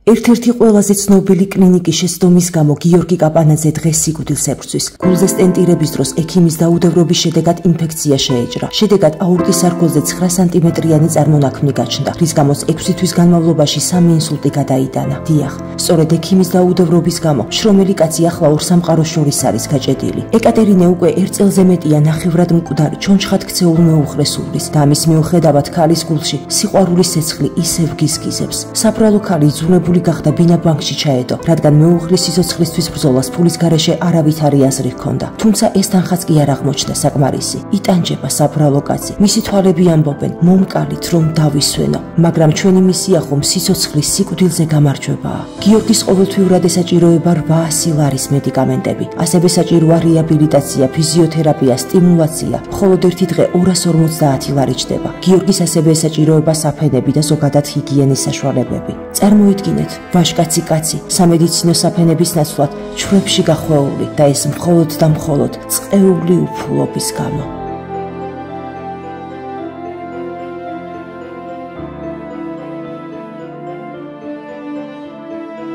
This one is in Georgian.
ერთ-ერთი ყველაზე ცნობილი კლინიკის შეცდომის გამო გიორგი კაპანაძე დღეს სიკვდილს ებრძვის. გულზე სტენტირების დროს ექიმის დაუდევრობის შედეგად ინფექცია შეეჭრა. შედეგად აორტის სარკმელზე 9 სანტიმეტრიანი წარმონაქმნი გაჩნდა, რის გამოც 6 თვის განმავლობაში 3 ინსულტი გადაიტანა. დიახ, სწორედ ექიმის დაუდევრობის გამო შრომელი კაცი ახლა ორ სამყაროს შორის არის გაჭედილი. ეკატერინე უკვე 1 წელზე მეტია ნახევრად მკვდარი ჩონჩხად ქცეულ მეუღლეს უვლის და ამის მიუხედავად ქალის გულში სიყვარულის ცეცხლი ისევ გიზგიზებს. საბრალო ქალი იძულებული გახდა ბინა ბანკში ჩაედო, რადგან მეუღლის სიცოცხლისთვის ბრძოლას ფულის გარეშე არავითარი აზრი ჰქონდა. თუმცა ეს თანხაც კი არ აღმოჩნდა საკმარისი. იტანჯება საბრალო კაცი. მისი თვალები ამბობენ, მომკალით რომ დავისვენო, მაგრამ ჩვენი მისია ხომ სიცოცხლის სიკვდილზე გამარჯვებაა. გიორგის ყოველთვიურად ესაჭიროება 800 ლარის მედიკამენტები. ასევე საჭიროა რეაბილიტაცია, ფიზიოთერაპია, სტიმულაცია. მხოლოდ ერთი დღე 250 ლარი ჩდება. გიორგის ასევე ესაჭიროება საფენები და ზოგადად ჰიგიენის საშუალებები. წარმოიდგინეთ, ვაჟკაცი კაცი სამედიცინო საფენების ნაცვლად ჩვენში გახვეული და ეს მხოლოდ და მხოლოდ წეული უფულობის გამო.